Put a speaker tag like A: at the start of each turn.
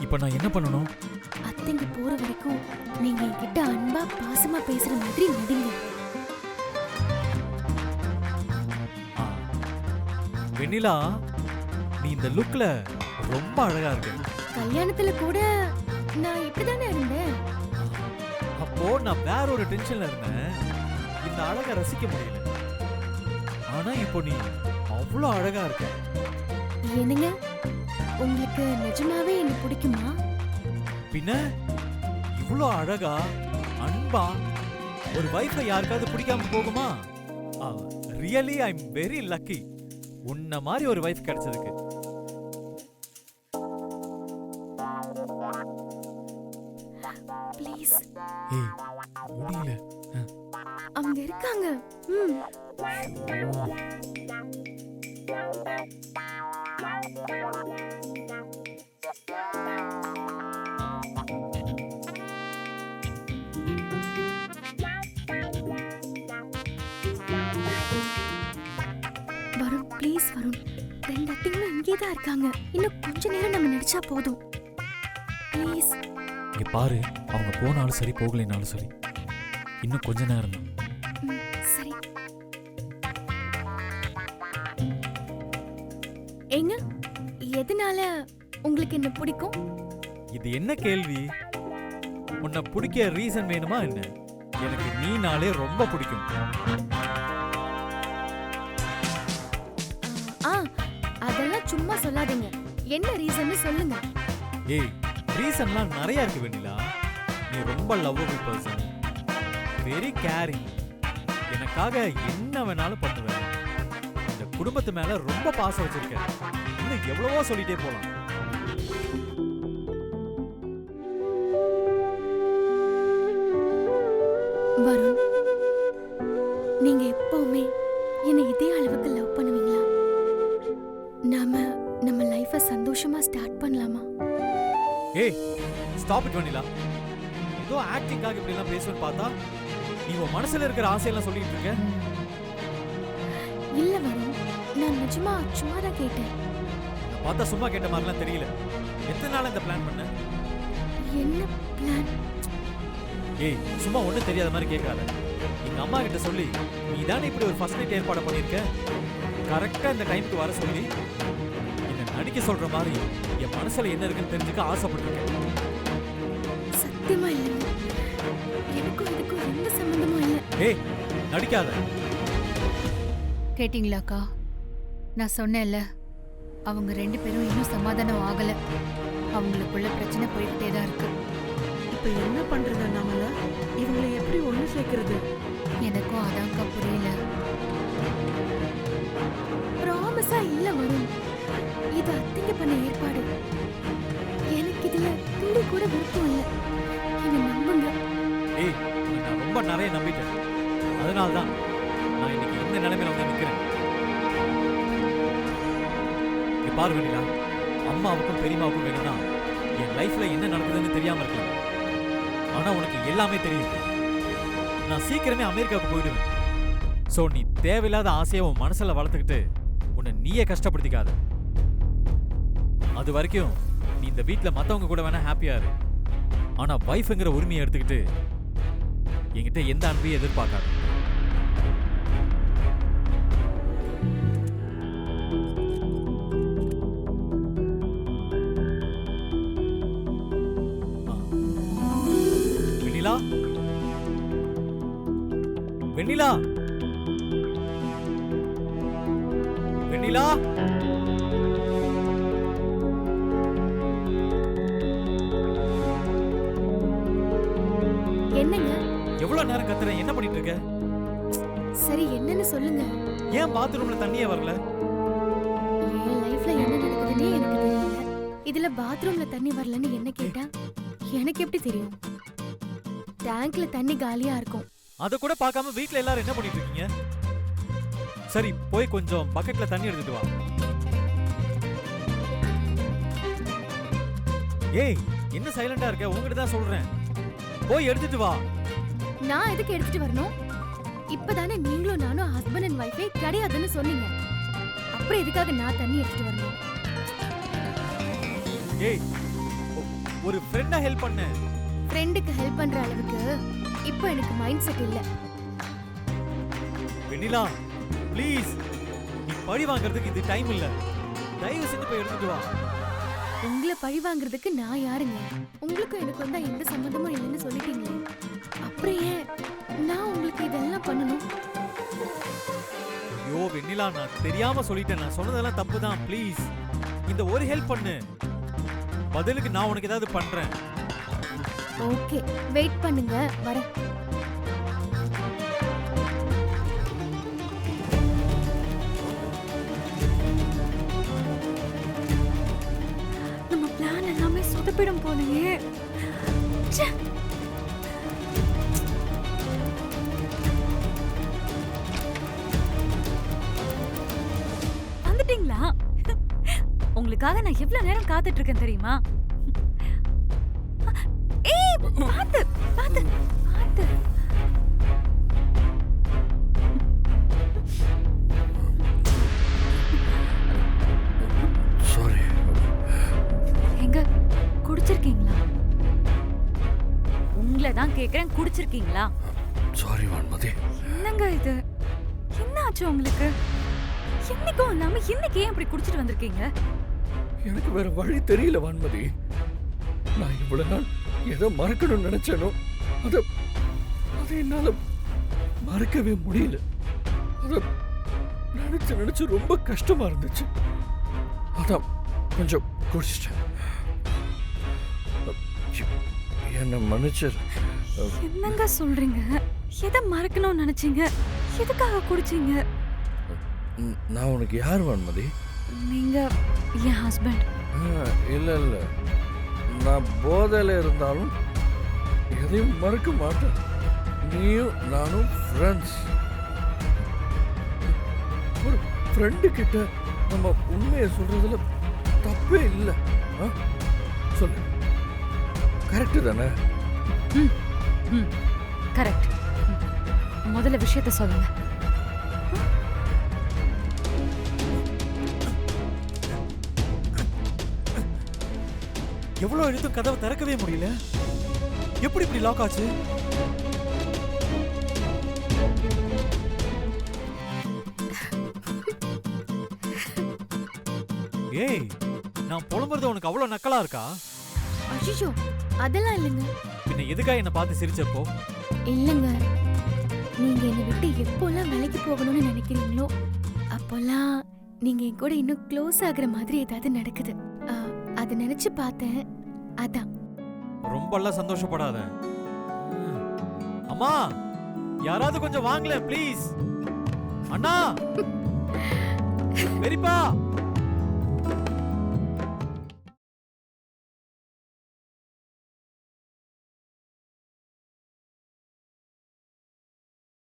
A: இப்போ நான் என்ன பண்ணணும்?
B: அத்தைங்க போற வரைக்கும் நீங்க என்கிட்ட அன்பா பாசமா பேசுற மாதிரி நடிங்க.
A: வெண்ணிலா, நீ இந்த லுக்ல ரொம்ப அழகா இருக்க.
B: கல்யாணத்துல கூட நான் இப்படிதானே இருந்தேன்.
A: அப்போ நான் வேற ஒரு டென்ஷன்ல இருந்தேன். இந்த அழகை ரசிக்க முடியல. ஆனா இப்போ நீ அவ்வளோ அழகா இருக்க.
B: என்னங்க, உங்களுக்கு நிஜமாவே என்ன பிடிக்குமா?
A: பின்ன இவ்வளோ அழகா அன்பா ஒரு வைஃபை யாருக்காவது பிடிக்காம போகுமா? Really I am very lucky உன்ன மாதிரி ஒரு வைஃப் கிடைச்சதுக்கு.
B: ப்ளீஸ்.
A: ஏய், முடியல.
B: அவங்க இருக்காங்க. வருண், ப்ளீஸ் வருண். ரெண்டு அத்தைங்களும் இங்கே தான் இருக்காங்க. இன்னும் கொஞ்ச நேரம் நம்ம நடிச்சா போதும். ப்ளீஸ்.
A: இங்க பாரு, அவங்க போனாலும் சரி போகலைனாலும் சரி, இன்னும் கொஞ்ச நேரம் தான்.
B: சரி. ஏங்க, எதனால உங்களுக்கு என்ன பிடிக்கும்?
A: இது என்ன கேள்வி? உன்னை பிடிக்க ரீசன் வேணுமா என்ன? எனக்கு நீனாலே ரொம்ப பிடிக்கும்.
B: அதெல்லாம் சும்மா சொல்லாதீங்க. என்ன ரீசன் சொல்லுங்க.
A: ஏய், ரீசன்லாம் நிறைய இருக்கு வெண்ணிலா. நீ ரொம்ப லவ்வபிள் பர்சன், வெரி கேரிங், எனக்காக என்ன வேணாலும் பண்ணுவேன், இந்த குடும்பத்து மேல ரொம்ப பாசம் வச்சிருக்க. இன்னும் எவ்வளவோ சொல்லிட்டே போலாம்.
B: வருண், நீங்க எப்பவுமே என்னை இதே அளவுக்கு லவ் பண்ணுவீங்களா? நம்ம லைஃப சந்தோஷமா ஸ்டார்ட் பண்ணலாமா?
A: ஏய், ஸ்டாப் இட் வெண்ணிலா. ஏதோ ஆக்டிங்காக இப்படி எல்லாம் பேசுவேன்னு பார்த்தா நீ உன் மனசுல இருக்கிற ஆசையெல்லாம் சொல்லிட்டு இருக்க.
B: இல்ல வருண், நான் நிஜமா சும்மா தான் கேட்டேன்.
A: நான் பார்த்தா சும்மா கேட்ட மாதிரிலாம் தெரியல. எத்தனை நாள் இந்த பிளான் பண்ண?
B: என்ன பிளான்?
A: ஏய், சும்மா ஒண்ணும் தெரியாத மாதிரி கேட்காத. எங்க அம்மா கிட்ட சொல்லி நீ தானே இப்படி ஒரு ஃபர்ஸ்ட் நைட் ஏற்பாடு பண்ணிருக்க. கரெக்டா இந்த டைமுக்கு வர சொல்லி என்ன நடிக்க சொல்ற மாதிரி என் மனசுல என்ன இருக்குன்னு தெரிஞ்சுக்க ஆசைப்பட்டிருக்கேன்.
B: சத்தியமா இல்லைங்க, எனக்கும் இதுக்கும் எந்த சம்பந்தமும் இல்லை.
A: ஏய், நடிக்காத.
C: கேட்டிங்களாக்கா? நான் சொன்னேன்ல, அவங்க ரெண்டு பேரும் இன்னும் சமாதானம் ஆகல. அவங்களுக்குள்ள பிரச்சனை போயிட்டே தான் இருக்கு.
D: இப்ப என்ன பண்றது? நம்மள இவங்களை எப்படி ஒண்ணு சேர்க்கிறது?
C: எனக்கும் அதான்க்கா புரியல.
B: ப்ராமிஸா இல்ல வருண், இது அத்தைங்க பண்ண ஏற்பாடு. எனக்கு இதுல துளி கூட விருப்பம் இல்லை. என்ன நம்புங்க.
A: ஏய், நான் ரொம்ப நிறைய நம்பிட்டேன். அதனால்தான் நான் இன்னைக்கு இந்த நிலைமையில வந்து நிக்கிறேன். இங்க பாரு வெண்ணிலா, அம்மாவுக்கும் பெரியம்மாவுக்கும் வேணும்னா என் லைஃப்ல என்ன நடக்குதுன்னு தெரியாம இருக்கலாம். ஆனா உனக்கு எல்லாமே தெரியும். நான் சீக்கிரமே அமெரிக்காவுக்கு போயிடுவேன். சோ நீ தேவையில்லாத ஆசையை உன் மனசுல வளர்த்துக்கிட்டு உன்னை நீயே கஷ்டப்படுத்திக்காத. அது வரைக்கும் நீ இந்த வீட்டுல மத்தவங்க கூட வேணா ஹாப்பியா இரு. ஆனா வைஃப்ங்கிற உரிமையை எடுத்துக்கிட்டு என்கிட்ட எந்த அன்பையும் எதிர்பார்க்காது. வெண்ணிலா, வெண்ணிலா, வெண்ணிலா.
B: என்னங்க?
A: எவ்வளவு நேரம் கத்துற? என்ன பண்ணிட்டு இருக்க?
B: சரி, என்னன்னு சொல்லுங்க.
A: ஏன் பாத்ரூம்ல தண்ணியே வரல?
B: என் லைஃப்ல என்ன நடக்குதுன்னே எனக்கு தெரியல. இதுல பாத்ரூம்ல தண்ணி வரலன்னு என்ன கேட்டா எனக்கு எப்படி தெரியும்? டேங்க்ல தண்ணி காலியா இருக்கும்.
A: அத கூட பார்க்காம வீட்ல எல்லாரும் என்ன பண்ணிட்டு இருக்கீங்க? சரி, போய் கொஞ்சம் பக்கெட்ல தண்ணி எடுத்துட்டு வா. ஏய், என்ன சைலண்டா இருக்க? உன்கிட்ட தான் சொல்றேன், போய் எடுத்துட்டு வா.
B: நான் எதுக்கு எடுத்துட்டு வரணும்? இப்பதானே நீங்களும் நானும் ஹஸ்பண்ட் அண்ட் வைஃபே கிடையாதுன்னு சொன்னீங்க. அப்புறம் எதுக்காக நான் தண்ணி எடுத்துட்டு வரணும்?
A: ஏய், ஒரு ஃப்ரெண்டா ஹெல்ப் பண்ணு.
B: ஃப்ரெண்டுக்கு ஹெல்ப் பண்ற அளவுக்கு இப்போ எனக்கு மைண்ட் செட் இல்ல.
A: வெண்ணிலா ப்ளீஸ், நீ பழி வாங்குறதுக்கு இது டைம் இல்ல. தயவு செஞ்சு போய் எடுத்துட்டு வா.
B: உங்களை பழி வாங்குறதுக்கு நான் யாருங்க? உங்களுக்கும் எனக்கு வந்தா எந்த சம்மந்தமும் இல்லைன்னு சொல்லிட்டீங்களே, அப்புறம் ஏன் நான் உங்களுக்கு இதெல்லாம் பண்ணணும்?
A: ஐயோ வெண்ணிலா, நான் தெரியாம சொல்லிட்டேன். நான் சொன்னதெல்லாம் தப்பு தான். ப்ளீஸ் இந்த ஒரு ஹெல்ப் பண்ணு. பதிலுக்கு நான் உனக்கு ஏதாவது பண்றேன்.
B: ஓகே, வெயிட் பண்ணுங்க, வரேன். நம்ம பிளான் எல்லாமே சொதப்பிடும் போலயே. ச்சே.
E: வந்துட்டீங்களா? உங்களுக்காக நான் எவ்வளவு நேரம் காத்துட்டு இருக்கேன் தெரியுமா? ஏய், பாத்து பாத்து பாத்து.
F: சாரி.
E: எங்க குடிச்சிருக்கீங்களா? உங்களை தான் கேக்குறேன், குடிச்சிருக்கீங்களா?
F: சாரி வான்மதி.
E: என்னங்க இது? என்ன ஆச்சு உங்களுக்கு? என்னைக்கும் இல்லாம இன்னைக்கு ஏன் இப்படி குடிச்சிட்டு வந்திருக்கீங்க?
F: எனக்கு வேற வழி தெரியல வான்மதி. நான் இவ்வளவு நாள் ஏதோ மறக்கணும்னு நினைச்சேனோ அதை என்னால மறக்கவே முடியல. அத நினைச்சு நினைச்சு ரொம்ப கஷ்டமா இருந்துச்சு. அதான் கொஞ்சம் குடிச்சிட்டேன். என்ன மன்னிச்சிரு.
E: என்னங்க சொல்றீங்க? எதை மறக்கணும்னு நினைச்சீங்க? எதுக்காக குடிச்சீங்க?
F: நான் உனக்கு யார் வான்மதி?
E: நீங்க என் ஹஸ்பண்ட்.
F: இல்ல இல்ல, நான் போதையில இருந்தாலும் எதையும் மறக்க மாட்டேன். நீயும் நானும் ஃப்ரெண்ட்ஸ். ஒரு ஃப்ரெண்டு கிட்ட நம்ம உண்மையை சொல்றதுல தப்பே இல்லை. சொல்லு, கரெக்டு தானே?
E: கரெக்ட். முதல்ல விஷயத்த சொல்லுங்க.
A: எவ்வளவு எழுத்தும் கதவை திறக்கவே முடியல. எப்படி இப்படி லாக் ஆச்சு? ஏய், நான் புலம்புறது உனக்கு அவ்வளவு நக்கலா இருக்கா?
B: அய்யோ, அதெல்லாம் இல்லைங்க.
A: பின்ன எதுக்கா என்ன பார்த்து சிரிச்சப்போ?
B: இல்லைங்க, நீங்க என்னை விட்டு எப்போல்லாம் விலைக்கு போகணும்னு நினைக்கிறீங்களோ அப்போல்லாம் நீங்க என் கூட இன்னும் க்ளோஸ் ஆகுற மாதிரி ஏதாவது நடக்குது. அதை நினைச்சு பார்த்தேன், அதான்.
A: ரொம்பலாம் சந்தோஷப்படாத. அம்மா, யாராவது கொஞ்சம் வாங்கல ப்ளீஸ். அண்ணா, பெரியப்பா.